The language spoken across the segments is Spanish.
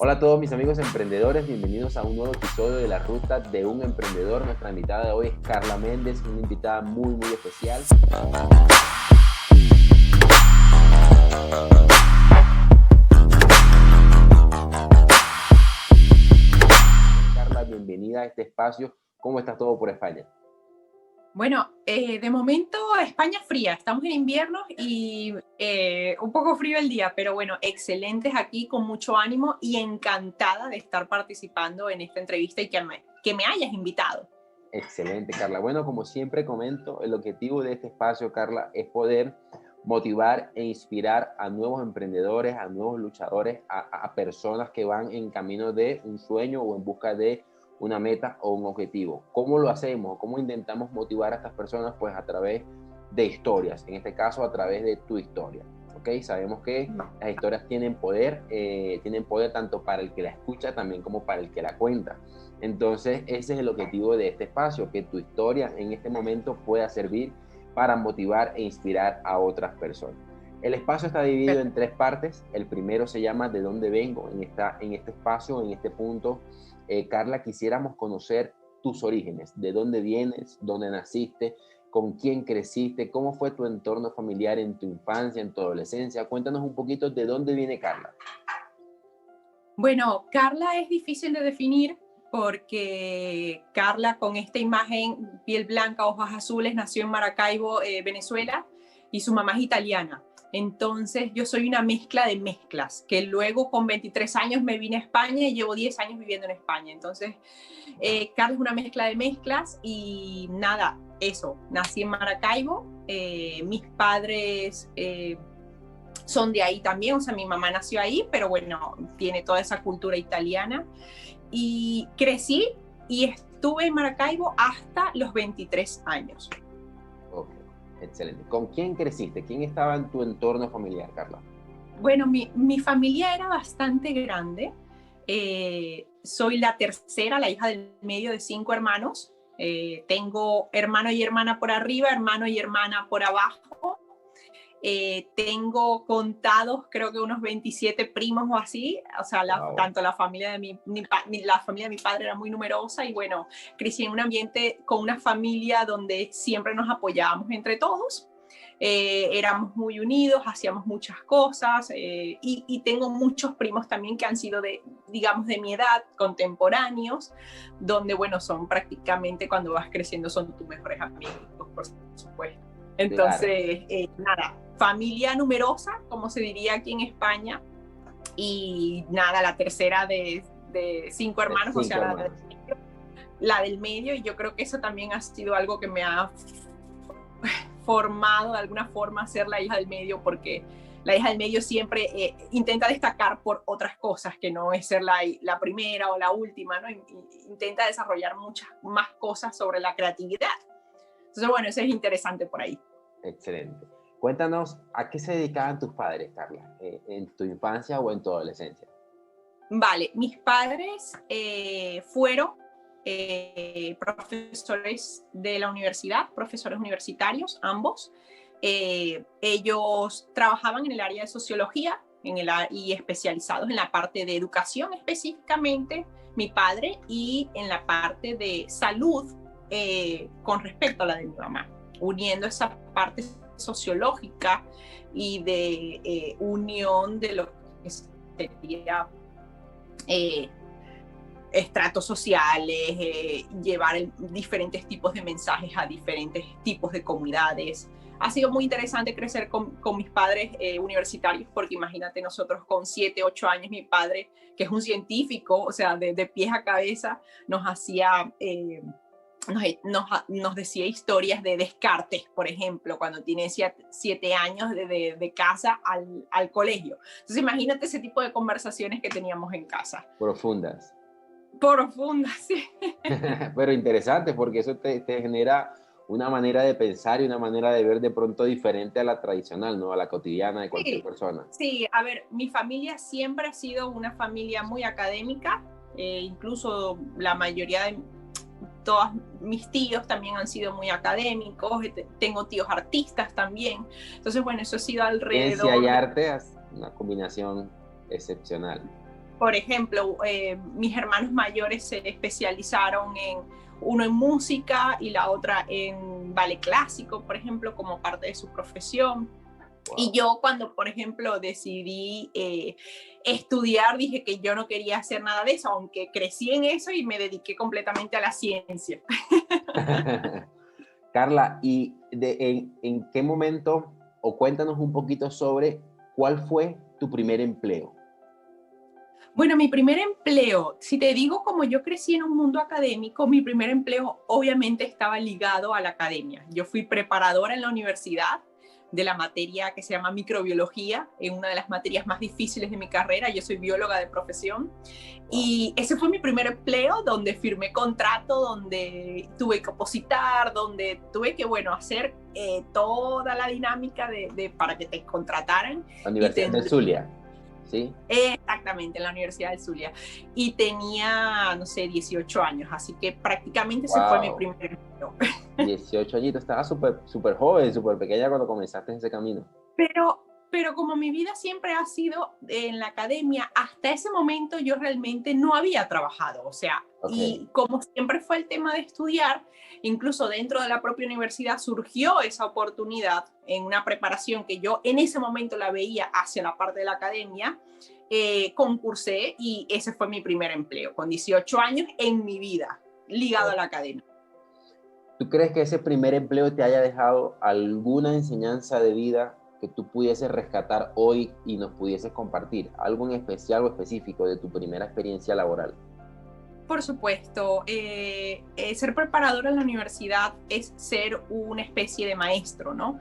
Hola a todos mis amigos emprendedores, bienvenidos a un nuevo episodio de La Ruta de un Emprendedor. Nuestra invitada de hoy es Carla Méndez, una invitada muy especial. Carla, bienvenida a este espacio. ¿Cómo está todo por España? Bueno, de momento España fría, estamos en invierno y un poco frío el día, pero bueno, excelentes aquí, con mucho ánimo y encantada de estar participando en esta entrevista y que me hayas invitado. Excelente, Carla. Bueno, como siempre comento, el objetivo de este espacio, Carla, es poder motivar e inspirar a nuevos emprendedores, a nuevos luchadores, a personas que van en camino de un sueño o en busca de una meta o un objetivo. ¿Cómo lo hacemos? ¿Cómo intentamos motivar a estas personas? Pues a través de historias, en este caso a través de tu historia. ¿Okay? Sabemos que las historias tienen poder tanto para el que la escucha también como para el que la cuenta. Entonces, ese es el objetivo de este espacio, que tu historia en este momento pueda servir para motivar e inspirar a otras personas. El espacio está dividido en 3 partes. El primero se llama ¿De dónde vengo? En este espacio, en este punto, Carla, quisiéramos conocer tus orígenes, de dónde vienes, dónde naciste, con quién creciste, cómo fue tu entorno familiar en tu infancia, en tu adolescencia. Cuéntanos un poquito de dónde viene Carla. Bueno, Carla es difícil de definir porque Carla, con esta imagen, piel blanca, ojos azules, nació en Maracaibo, Venezuela, y su mamá es italiana. Entonces yo soy una mezcla de mezclas, que luego con 23 años me vine a España y llevo 10 años viviendo en España. Entonces Carla es una mezcla de mezclas y nada, eso, nací en Maracaibo, mis padres son de ahí también, o sea, mi mamá nació ahí, pero bueno, tiene toda esa cultura italiana. Y crecí y estuve en Maracaibo hasta los 23 años. Ok, excelente. ¿Con quién creciste? ¿Quién estaba en tu entorno familiar, Carla? Bueno, mi familia era bastante grande. Soy la tercera, la hija del medio de 5 hermanos. Tengo hermano y hermana por arriba, hermano y hermana por abajo. Tengo contados, creo que unos 27 primos o así, o sea, Wow. Tanto la familia de la familia de mi padre era muy numerosa y bueno, crecí en un ambiente con una familia donde siempre nos apoyábamos entre todos. Éramos muy unidos, hacíamos muchas cosas y tengo muchos primos también que han sido digamos, de mi edad, contemporáneos, donde, bueno, son prácticamente, cuando vas creciendo, son tus mejores amigos, por supuesto. Entonces, claro. Nada, familia numerosa, como se diría aquí en España, y nada, la tercera de 5 hermanos, o sea, la del medio, y yo creo que eso también ha sido algo que me ha formado de alguna forma ser la hija del medio, porque la hija del medio siempre intenta destacar por otras cosas, que no es ser la primera o la última, ¿no? Intenta desarrollar muchas más cosas sobre la creatividad. Entonces, bueno, eso es interesante por ahí. Excelente. Cuéntanos, ¿a qué se dedicaban tus padres, Carla, en tu infancia o en tu adolescencia? Vale, mis padres fueron profesores de la universidad, profesores universitarios, ambos. Ellos trabajaban en el área de sociología y especializados en la parte de educación específicamente, mi padre, y en la parte de salud con respecto a la de mi mamá, uniendo esa parte sociológica y de unión de lo que sería estratos sociales, llevar diferentes tipos de mensajes a diferentes tipos de comunidades. Ha sido muy interesante crecer con mis padres universitarios, porque imagínate, nosotros con 7, 8 años, mi padre, que es un científico, o sea, de pies a cabeza, nos hacía... Nos decía historias de Descartes, por ejemplo, cuando tiene 7 años de casa al colegio. Entonces imagínate ese tipo de conversaciones que teníamos en casa. Profundas. Profundas, sí. Pero interesante, porque eso te genera una manera de pensar y una manera de ver de pronto diferente a la tradicional, ¿no? A la cotidiana de cualquier persona. Sí, a ver, mi familia siempre ha sido una familia muy académica, incluso la mayoría de todos mis tíos también han sido muy académicos, tengo tíos artistas también, entonces bueno, eso ha sido alrededor... Ciencia y arte es una combinación excepcional. Por ejemplo, mis hermanos mayores se especializaron uno en música y la otra en ballet clásico, por ejemplo, como parte de su profesión. Wow. Y yo cuando, por ejemplo, decidí estudiar, dije que yo no quería hacer nada de eso, aunque crecí en eso y me dediqué completamente a la ciencia. Carla, ¿y en qué momento, o cuéntanos un poquito sobre cuál fue tu primer empleo? Bueno, mi primer empleo, si te digo como yo crecí en un mundo académico, mi primer empleo obviamente estaba ligado a la academia. Yo fui preparadora en la universidad de la materia que se llama microbiología, en una de las materias más difíciles de mi carrera. Yo soy bióloga de profesión. Y ese fue mi primer empleo, donde firmé contrato, donde tuve que opositar, donde tuve que, bueno, hacer toda la dinámica para que te contrataran. La Universidad de Zulia. ¿Sí? Exactamente, en la Universidad del Zulia. Y tenía, no sé, 18 años, así que prácticamente ese fue mi primer empleo. 18 añitos, estaba súper joven, súper pequeña cuando comenzaste ese camino. Pero como mi vida siempre ha sido en la academia, hasta ese momento yo realmente no había trabajado, o sea, y como siempre fue el tema de estudiar, incluso dentro de la propia universidad surgió esa oportunidad en una preparación que yo en ese momento la veía hacia la parte de la academia, concursé y ese fue mi primer empleo, con 18 años en mi vida, ligado a la academia. ¿Tú crees que ese primer empleo te haya dejado alguna enseñanza de vida que tú pudieses rescatar hoy y nos pudieses compartir? ¿Algo en especial o específico de tu primera experiencia laboral? Por supuesto, ser preparadora en la universidad es ser una especie de maestro, ¿no?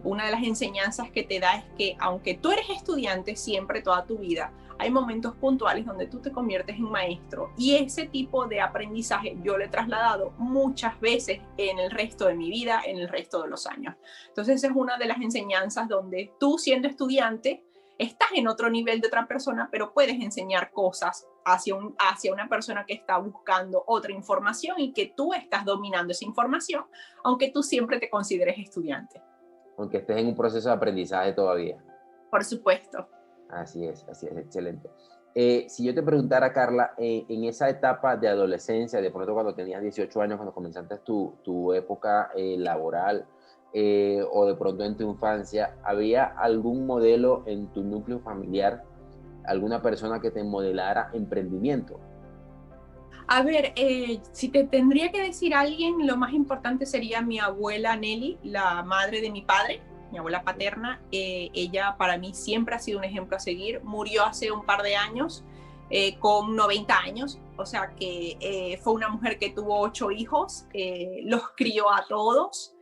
Una de las enseñanzas que te da es que aunque tú eres estudiante siempre, toda tu vida, hay momentos puntuales donde tú te conviertes en maestro y ese tipo de aprendizaje yo lo he trasladado muchas veces en el resto de mi vida, en el resto de los años. Entonces es una de las enseñanzas donde tú siendo estudiante estás en otro nivel de otra persona, pero puedes enseñar cosas hacia una persona que está buscando otra información y que tú estás dominando esa información, aunque tú siempre te consideres estudiante. Aunque estés en un proceso de aprendizaje todavía. Por supuesto. Así es, excelente. Si yo te preguntara, Carla, en esa etapa de adolescencia, de pronto cuando tenías 18 años, cuando comenzaste tu época laboral, o de pronto en tu infancia, ¿había algún modelo en tu núcleo familiar, alguna persona que te modelara emprendimiento? A ver, si te tendría que decir a alguien, lo más importante sería mi abuela Nelly, la madre de mi padre, mi abuela paterna. Ella para mí siempre ha sido un ejemplo a seguir. Murió hace un par de años, con 90 años, o sea que fue una mujer que tuvo 8 hijos, los crió a todos.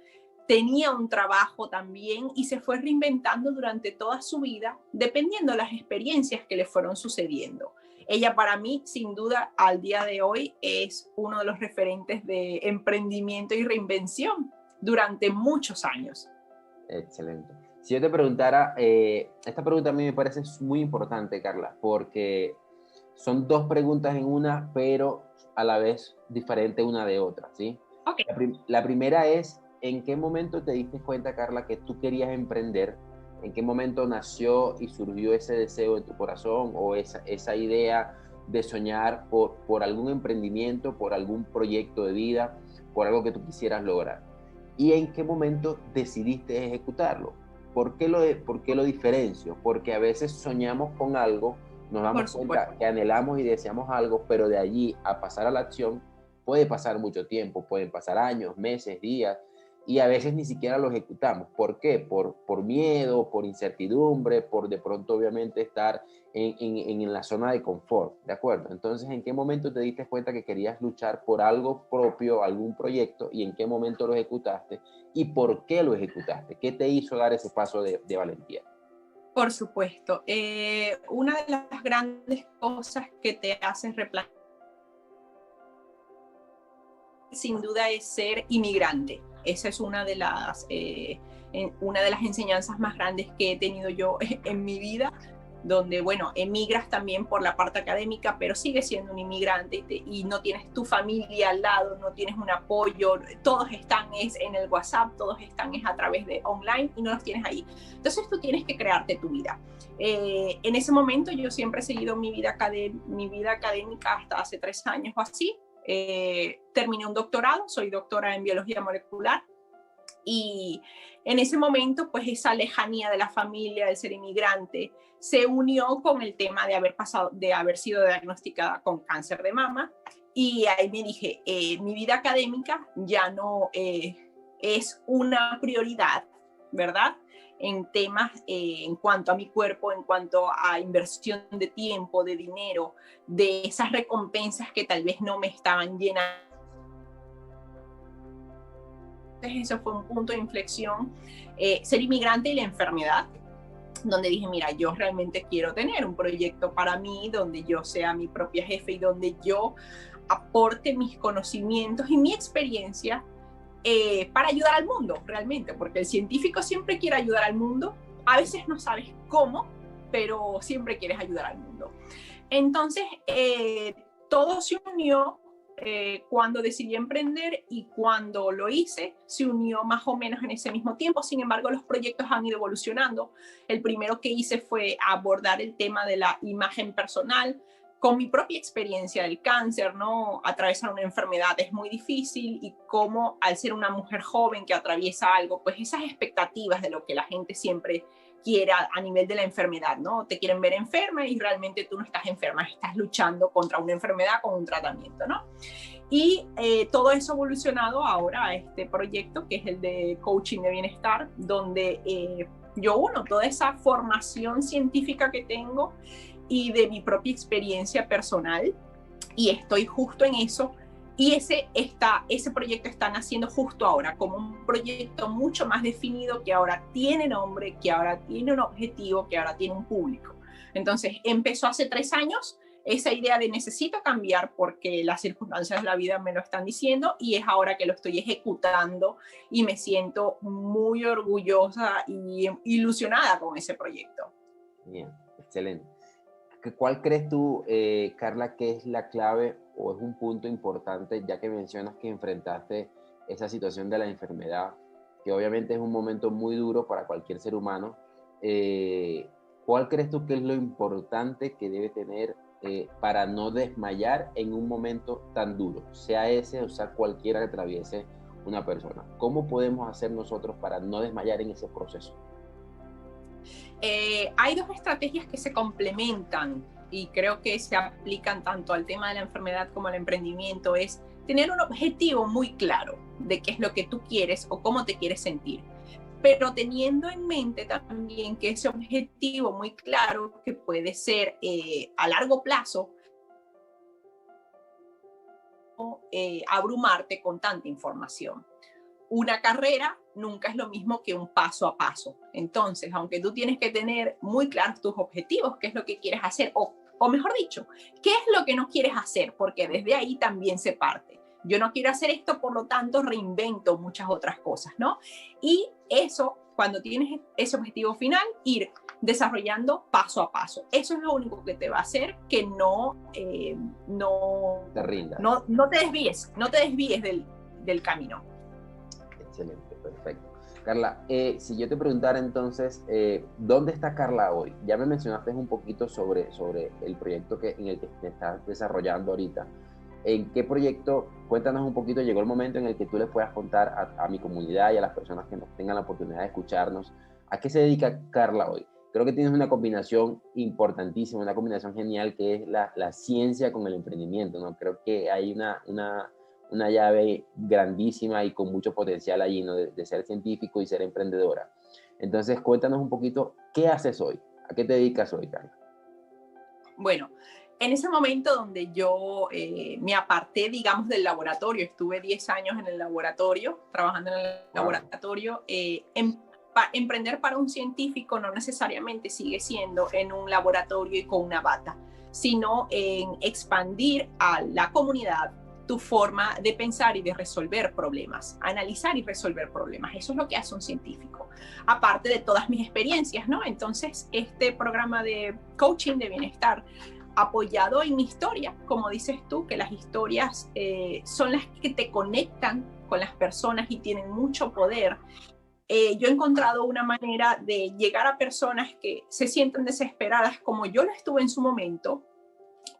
Tenía un trabajo también y se fue reinventando durante toda su vida, dependiendo de las experiencias que le fueron sucediendo. Ella para mí, sin duda, al día de hoy es uno de los referentes de emprendimiento y reinvención durante muchos años. Excelente. Si yo te preguntara, esta pregunta a mí me parece muy importante, Carla, porque son dos preguntas en una, pero a la vez diferente una de otra, ¿sí? Okay. La primera es, ¿en qué momento te diste cuenta, Carla, que tú querías emprender? ¿En qué momento nació y surgió ese deseo en tu corazón o esa idea de soñar por algún emprendimiento, por algún proyecto de vida, por algo que tú quisieras lograr? ¿Y en qué momento decidiste ejecutarlo? ¿Por qué lo diferencio? Porque a veces soñamos con algo, nos damos cuenta que anhelamos y deseamos algo, pero de allí a pasar a la acción puede pasar mucho tiempo, pueden pasar años, meses, días, y a veces ni siquiera lo ejecutamos. ¿Por qué? Por miedo, por incertidumbre, por de pronto obviamente estar en la zona de confort, ¿de acuerdo? Entonces, ¿en qué momento te diste cuenta que querías luchar por algo propio, algún proyecto, y en qué momento lo ejecutaste y por qué lo ejecutaste? ¿Qué te hizo dar ese paso de valentía? Por supuesto. Una de las grandes cosas que te hace replantear sin duda es ser inmigrante. Esa es una de las enseñanzas más grandes que he tenido yo en mi vida. donde, bueno, emigras también por la parte académica, pero sigues siendo un inmigrante y no tienes tu familia al lado, no tienes un apoyo, todos están en el WhatsApp, todos están a través de online y no los tienes ahí. Entonces tú tienes que crearte tu vida. En ese momento yo siempre he seguido mi vida académica hasta hace 3 años o así. Terminé un doctorado, soy doctora en biología molecular. Y en ese momento, pues esa lejanía de la familia, del ser inmigrante, se unió con el tema de haber sido diagnosticada con cáncer de mama. Y ahí me dije, mi vida académica ya no es una prioridad, ¿verdad? En temas, en cuanto a mi cuerpo, en cuanto a inversión de tiempo, de dinero, de esas recompensas que tal vez no me estaban llenando. Eso fue un punto de inflexión, ser inmigrante y la enfermedad, donde dije, mira, yo realmente quiero tener un proyecto para mí, donde yo sea mi propia jefe y donde yo aporte mis conocimientos y mi experiencia para ayudar al mundo, realmente, porque el científico siempre quiere ayudar al mundo, a veces no sabes cómo, pero siempre quieres ayudar al mundo. Entonces, todo se unió. Cuando decidí emprender y cuando lo hice, se unió más o menos en ese mismo tiempo. Sin embargo, los proyectos han ido evolucionando. El primero que hice fue abordar el tema de la imagen personal con mi propia experiencia del cáncer, ¿no? Atravesar una enfermedad es muy difícil y cómo al ser una mujer joven que atraviesa algo, pues esas expectativas de lo que la gente siempre quiera a nivel de la enfermedad, ¿no? Te quieren ver enferma y realmente tú no estás enferma, estás luchando contra una enfermedad con un tratamiento, ¿no? Y todo eso ha evolucionado ahora a este proyecto que es el de coaching de bienestar, donde yo uno toda esa formación científica que tengo y de mi propia experiencia personal y estoy justo en eso. Y ese proyecto está naciendo justo ahora como un proyecto mucho más definido, que ahora tiene nombre, que ahora tiene un objetivo, que ahora tiene un público. Entonces empezó hace 3 años esa idea de necesito cambiar porque las circunstancias de la vida me lo están diciendo, y es ahora que lo estoy ejecutando y me siento muy orgullosa y ilusionada con ese proyecto. Bien, excelente. ¿Cuál crees tú, Carla, que es la clave o es un punto importante, ya que mencionas que enfrentaste esa situación de la enfermedad, que obviamente es un momento muy duro para cualquier ser humano? ¿Cuál crees tú que es lo importante que debe tener para no desmayar en un momento tan duro, sea ese o sea cualquiera que atraviese una persona? ¿Cómo podemos hacer nosotros para no desmayar en ese proceso? Hay 2 estrategias que se complementan y creo que se aplican tanto al tema de la enfermedad como al emprendimiento. Es tener un objetivo muy claro de qué es lo que tú quieres o cómo te quieres sentir, pero teniendo en mente también que ese objetivo muy claro, que puede ser a largo plazo, abrumarte con tanta información. Una carrera nunca es lo mismo que un paso a paso. Entonces, aunque tú tienes que tener muy claros tus objetivos, qué es lo que quieres hacer, o mejor dicho, qué es lo que no quieres hacer, porque desde ahí también se parte. Yo no quiero hacer esto, por lo tanto reinvento muchas otras cosas, ¿no? Y eso, cuando tienes ese objetivo final, ir desarrollando paso a paso. Eso es lo único que te va a hacer que no Te rindas. no te desvíes del camino. Excelente, perfecto. Carla, si yo te preguntara entonces, ¿dónde está Carla hoy? Ya me mencionaste un poquito sobre el proyecto en el que te estás desarrollando ahorita. ¿En qué proyecto? Cuéntanos un poquito. Llegó el momento en el que tú les puedas contar a mi comunidad y a las personas que nos tengan la oportunidad de escucharnos, ¿a qué se dedica Carla hoy? Creo que tienes una combinación importantísima, una combinación genial, que es la ciencia con el emprendimiento, ¿no? Creo que hay una llave grandísima y con mucho potencial allí, ¿no? De ser científico y ser emprendedora. Entonces, cuéntanos un poquito, ¿qué haces hoy? ¿A qué te dedicas hoy, Carla? Bueno, en ese momento donde yo me aparté, digamos, del laboratorio, estuve 10 años en el laboratorio, trabajando en el laboratorio, emprender para un científico no necesariamente sigue siendo en un laboratorio y con una bata, sino en expandir a la comunidad, tu forma de pensar y de resolver problemas, analizar y resolver problemas. Eso es lo que hace un científico, aparte de todas mis experiencias, ¿no? Entonces, este programa de coaching de bienestar, apoyado en mi historia, como dices tú, que las historias son las que te conectan con las personas y tienen mucho poder. Yo he encontrado una manera de llegar a personas que se sienten desesperadas como yo lo estuve en su momento,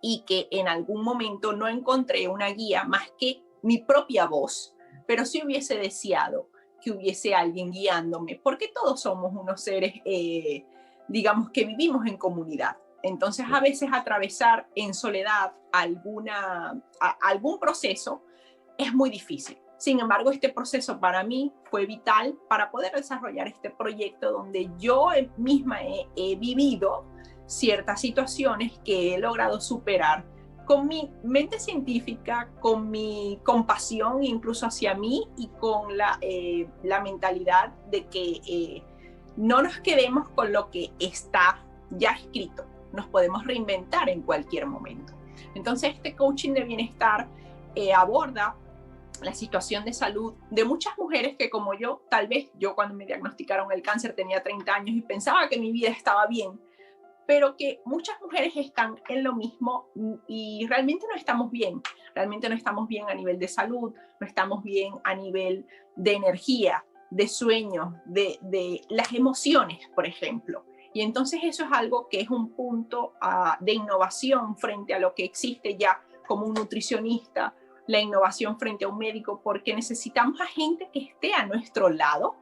y que en algún momento no encontré una guía más que mi propia voz, pero sí hubiese deseado que hubiese alguien guiándome, porque todos somos unos seres, digamos, que vivimos en comunidad. Entonces, a veces atravesar en soledad algún proceso es muy difícil. Sin embargo, este proceso para mí fue vital para poder desarrollar este proyecto donde yo misma he vivido ciertas situaciones que he logrado superar con mi mente científica, con mi compasión incluso hacia mí y con la mentalidad de que no nos quedemos con lo que está ya escrito, nos podemos reinventar en cualquier momento. Entonces, este coaching de bienestar aborda la situación de salud de muchas mujeres que, como yo, tal vez yo cuando me diagnosticaron el cáncer tenía 30 años y pensaba que mi vida estaba bien, pero que muchas mujeres están en lo mismo y realmente no estamos bien. Realmente no estamos bien a nivel de salud, no estamos bien a nivel de energía, de sueño, de las emociones, por ejemplo. Y entonces eso es algo que es un punto de innovación frente a lo que existe ya como un nutricionista, la innovación frente a un médico, porque necesitamos a gente que esté a nuestro lado,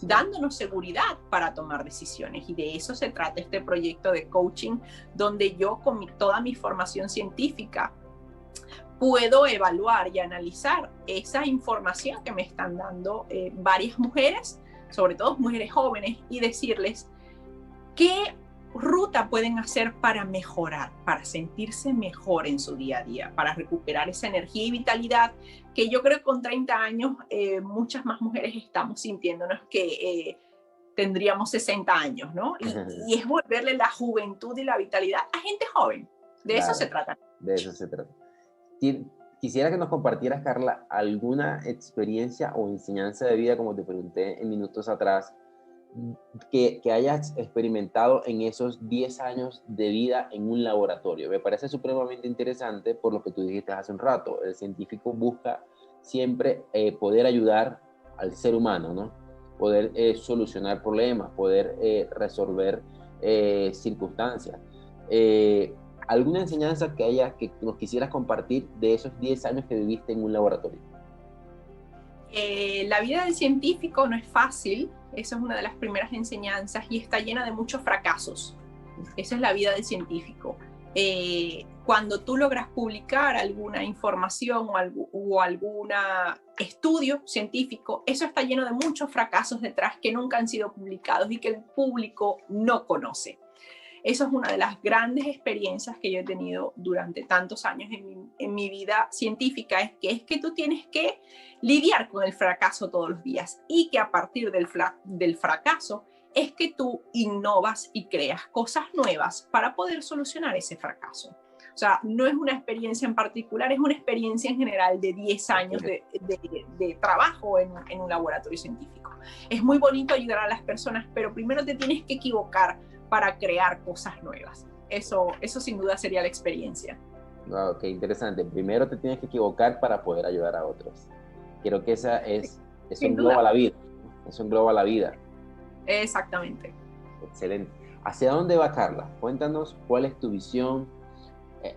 dándonos seguridad para tomar decisiones. Y de eso se trata este proyecto de coaching, donde yo con toda mi formación científica puedo evaluar y analizar esa información que me están dando varias mujeres, sobre todo mujeres jóvenes, y decirles qué ruta pueden hacer para mejorar, para sentirse mejor en su día a día, para recuperar esa energía y vitalidad que yo creo que con 30 años muchas más mujeres estamos sintiéndonos que tendríamos 60 años, ¿no? Y es volverle la juventud y la vitalidad a gente joven. De Claro, eso se trata. De eso se trata. Quisiera que nos compartieras, Carla, alguna experiencia o enseñanza de vida, como te pregunté en minutos atrás, que hayas experimentado en esos 10 años de vida en un laboratorio. Me parece supremamente interesante por lo que tú dijiste hace un rato. El científico busca siempre poder ayudar al ser humano, ¿no? Poder solucionar problemas, poder resolver circunstancias. ¿Alguna enseñanza que nos quisieras compartir de esos 10 años que viviste en un laboratorio? La vida del científico no es fácil, eso es una de las primeras enseñanzas, y está llena de muchos fracasos. Esa es la vida del científico. Cuando tú logras publicar alguna información o algún estudio científico, eso está lleno de muchos fracasos detrás que nunca han sido publicados y que el público no conoce. Eso es una de las grandes experiencias que yo he tenido durante tantos años en mi vida científica, es que tú tienes que lidiar con el fracaso todos los días, y que a partir del fracaso es que tú innovas y creas cosas nuevas para poder solucionar ese fracaso. O sea, no es una experiencia en particular, es una experiencia en general de 10 años de trabajo en un laboratorio científico. Es muy bonito ayudar a las personas, pero primero te tienes que equivocar para crear cosas nuevas. Eso sin duda sería la experiencia. Wow, qué interesante. Primero te tienes que equivocar para poder ayudar a otros. Creo que eso engloba la vida. Eso engloba la vida. Exactamente. Excelente. ¿Hacia dónde va, Carla? Cuéntanos cuál es tu visión,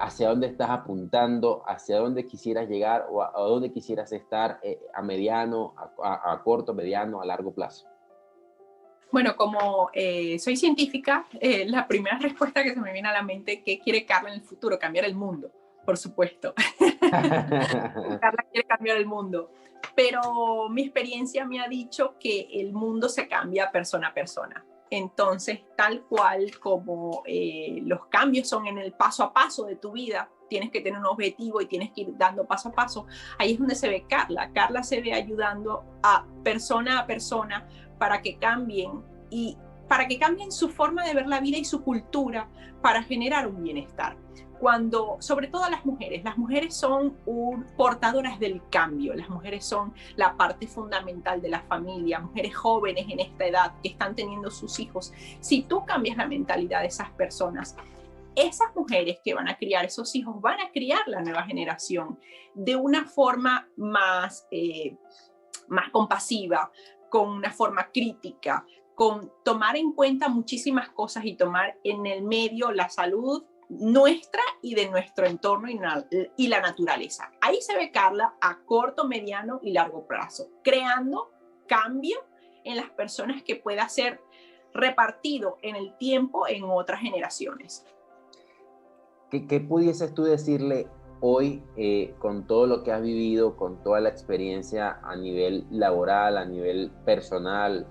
hacia dónde estás apuntando, hacia dónde quisieras llegar o a dónde quisieras estar a mediano, a corto, mediano, a largo plazo. Bueno, como soy científica, la primera respuesta que se me viene a la mente: ¿qué quiere Carla en el futuro? Cambiar el mundo, por supuesto. Carla quiere cambiar el mundo. Pero mi experiencia me ha dicho que el mundo se cambia persona a persona. Entonces, tal cual como los cambios son en el paso a paso de tu vida, tienes que tener un objetivo y tienes que ir dando paso a paso. Ahí es donde se ve Carla. Carla se ve ayudando a persona para que cambien su forma de ver la vida y su cultura para generar un bienestar. cuando, sobre todo las mujeres son portadoras del cambio, las mujeres son la parte fundamental de la familia, mujeres jóvenes en esta edad que están teniendo sus hijos. Si tú cambias la mentalidad de esas personas, esas mujeres que van a criar esos hijos van a criar la nueva generación de una forma más compasiva, con una forma crítica, con tomar en cuenta muchísimas cosas y tomar en el medio la salud nuestra y de nuestro entorno y la naturaleza. Ahí se ve Carla a corto, mediano y largo plazo, creando cambio en las personas que pueda ser repartido en el tiempo en otras generaciones. ¿Qué pudieses tú decirle hoy con todo lo que has vivido, con toda la experiencia a nivel laboral, a nivel personal?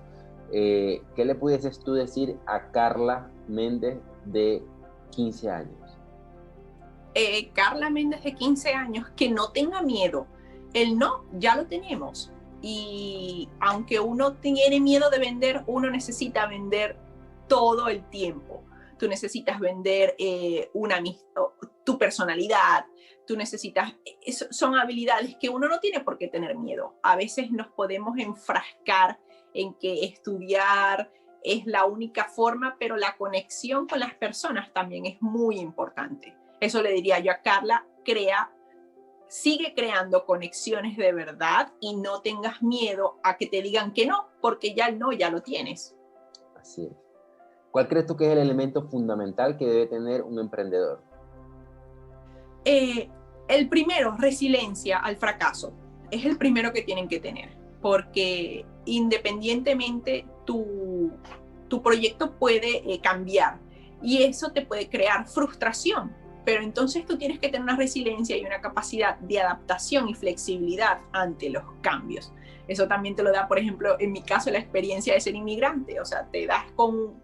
¿Qué le pudieses tú decir a Carla Méndez de 15 años? Carla Méndez de 15 años, que no tenga miedo. El no, ya lo tenemos. Y aunque uno tiene miedo de vender, uno necesita vender todo el tiempo. Tú necesitas vender tu personalidad, tú necesitas, son habilidades que uno no tiene por qué tener miedo. A veces nos podemos enfrascar en que estudiar es la única forma, pero la conexión con las personas también es muy importante. Eso le diría yo a Carla, sigue creando conexiones de verdad y no tengas miedo a que te digan que no, porque ya el no ya lo tienes. Así es. ¿Cuál crees tú que es el elemento fundamental que debe tener un emprendedor? El primero, resiliencia al fracaso. Es el primero que tienen que tener, porque independientemente tu proyecto puede cambiar y eso te puede crear frustración, pero entonces tú tienes que tener una resiliencia y una capacidad de adaptación y flexibilidad ante los cambios. Eso también te lo da, por ejemplo, en mi caso, la experiencia de ser inmigrante. O sea, te das con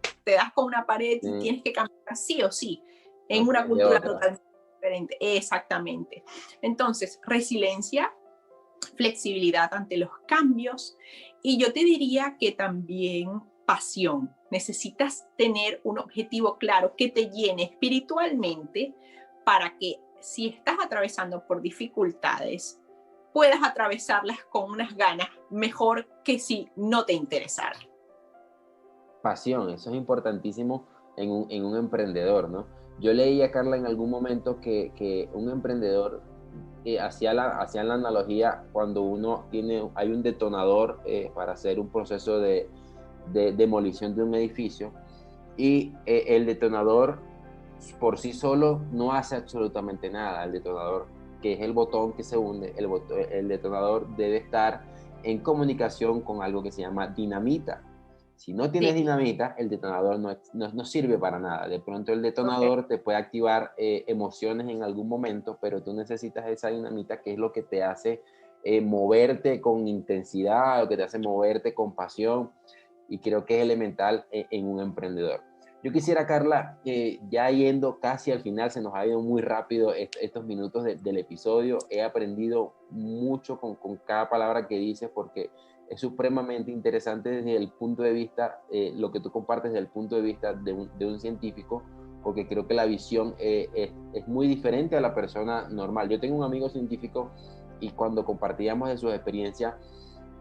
una pared y tienes que cambiar sí o sí en una cultura totalmente diferente. Exactamente. Entonces, resiliencia, flexibilidad ante los cambios, y yo te diría que también pasión. Necesitas tener un objetivo claro que te llene espiritualmente para que si estás atravesando por dificultades, puedas atravesarlas con unas ganas mejor que si no te interesara. Pasión, eso es importantísimo en un emprendedor, ¿no? Yo leí a Carla en algún momento que un emprendedor hacía la analogía cuando hay un detonador para hacer un proceso de demolición de un edificio y el detonador por sí solo no hace absolutamente nada. El detonador, que es el botón que se hunde, el detonador debe estar en comunicación con algo que se llama dinamita. Si no tienes dinamita, el detonador no sirve para nada. De pronto el detonador te puede activar emociones en algún momento, pero tú necesitas esa dinamita que es lo que te hace moverte con intensidad, lo que te hace moverte con pasión, y creo que es elemental en un emprendedor. Yo quisiera, Carla, ya yendo casi al final, se nos ha ido muy rápido estos minutos del episodio. He aprendido mucho con cada palabra que dices porque es supremamente interesante desde el punto de vista, lo que tú compartes desde el punto de vista de un científico, porque creo que la visión es muy diferente a la persona normal. Yo tengo un amigo científico y cuando compartíamos de sus experiencias,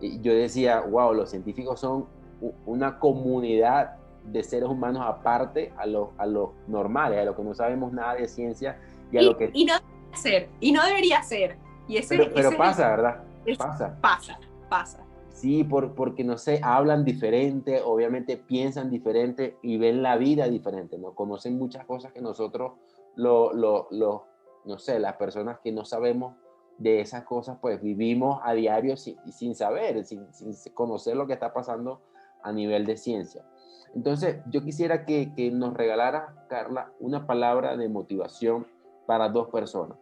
yo decía, wow, los científicos son una comunidad de seres humanos aparte a los normales, a los que no sabemos nada de ciencia y a lo que... Y no debería ser, y no debería ser. Y pero pasa, ¿verdad? Pasa. Sí, porque no sé, hablan diferente, obviamente piensan diferente y ven la vida diferente, ¿no? Conocen muchas cosas que nosotros, no sé, las personas que no sabemos de esas cosas, pues vivimos a diario sin saber, sin conocer lo que está pasando a nivel de ciencia. Entonces, yo quisiera que nos regalara, Carla, una palabra de motivación para dos personas.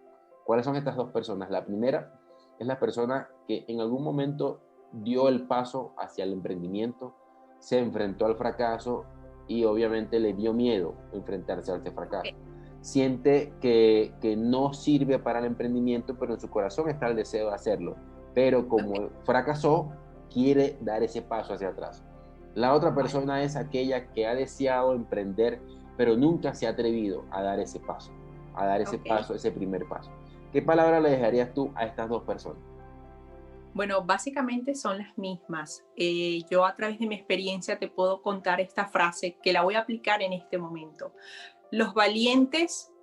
¿Cuáles son estas dos personas? La primera es la persona que en algún momento dio el paso hacia el emprendimiento, se enfrentó al fracaso y obviamente le dio miedo enfrentarse a este fracaso. Siente que no sirve para el emprendimiento, pero en su corazón está el deseo de hacerlo. Pero como fracasó, quiere dar ese paso hacia atrás. La otra persona es aquella que ha deseado emprender, pero nunca se ha atrevido a dar ese paso. a dar ese Ok. paso, ese primer paso. ¿Qué palabra le dejarías tú a estas dos personas? Bueno, básicamente son las mismas. Yo a través de mi experiencia te puedo contar esta frase que la voy a aplicar en este momento. Los valientes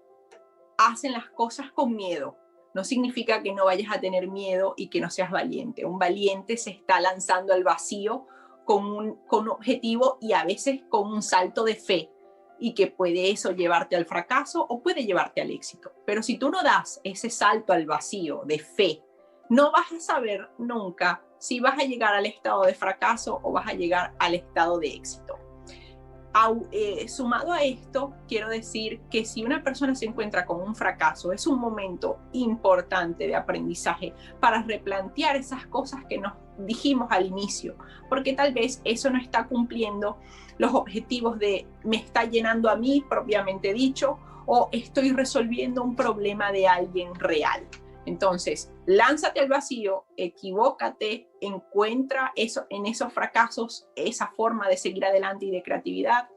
hacen las cosas con miedo. No significa que no vayas a tener miedo y que no seas valiente. Un valiente se está lanzando al vacío con un objetivo y a veces con un salto de fe y que puede eso llevarte al fracaso o puede llevarte al éxito. Pero si tú no das ese salto al vacío de fe, no vas a saber nunca si vas a llegar al estado de fracaso o vas a llegar al estado de éxito. Sumado a esto, quiero decir que si una persona se encuentra con un fracaso, es un momento importante de aprendizaje para replantear esas cosas que nos dijimos al inicio, porque tal vez eso no está cumpliendo los objetivos de me está llenando a mí, propiamente dicho, o estoy resolviendo un problema de alguien real. Entonces, lánzate al vacío, equivócate, encuentra eso, en esos fracasos esa forma de seguir adelante y de creatividad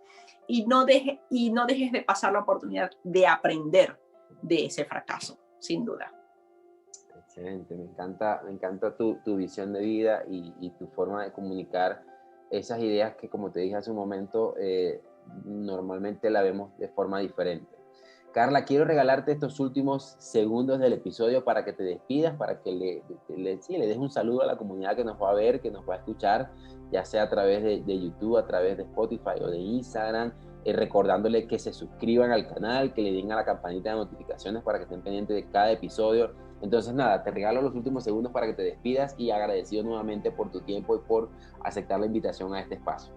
y no dejes de pasar la oportunidad de aprender de ese fracaso, sin duda. Excelente, me encanta tu visión de vida y tu forma de comunicar esas ideas que, como te dije hace un momento, normalmente la vemos de forma diferente. Carla, quiero regalarte estos últimos segundos del episodio para que te despidas, para que le des un saludo a la comunidad que nos va a ver, que nos va a escuchar, ya sea a través de YouTube, a través de Spotify o de Instagram, recordándole que se suscriban al canal, que le den a la campanita de notificaciones para que estén pendientes de cada episodio. Entonces, nada, te regalo los últimos segundos para que te despidas y agradecido nuevamente por tu tiempo y por aceptar la invitación a este espacio.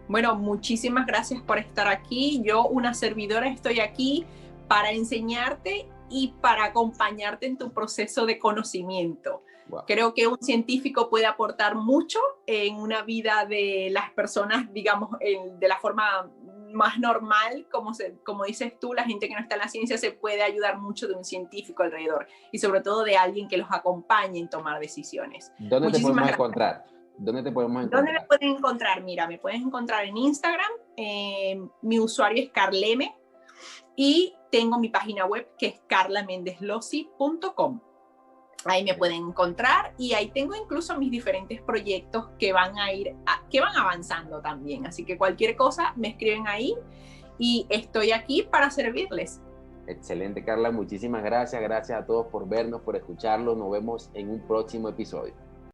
Bueno, muchísimas gracias por estar aquí. Yo, una servidora, estoy aquí para enseñarte y para acompañarte en tu proceso de conocimiento. Wow. Creo que un científico puede aportar mucho en una vida de las personas, digamos, de la forma más normal, como dices tú, la gente que no está en la ciencia se puede ayudar mucho de un científico alrededor y sobre todo de alguien que los acompañe en tomar decisiones. ¿Dónde te podemos encontrar? ¿Dónde te podemos encontrar? ¿Dónde me pueden encontrar? Mira, me puedes encontrar en Instagram. Mi usuario es Carleme y tengo mi página web que es carlamendeslosi.com. Ahí me pueden encontrar y ahí tengo incluso mis diferentes proyectos que van avanzando también. Así que cualquier cosa me escriben ahí y estoy aquí para servirles. Excelente, Carla. Muchísimas gracias. Gracias a todos por vernos, por escucharlos. Nos vemos en un próximo episodio.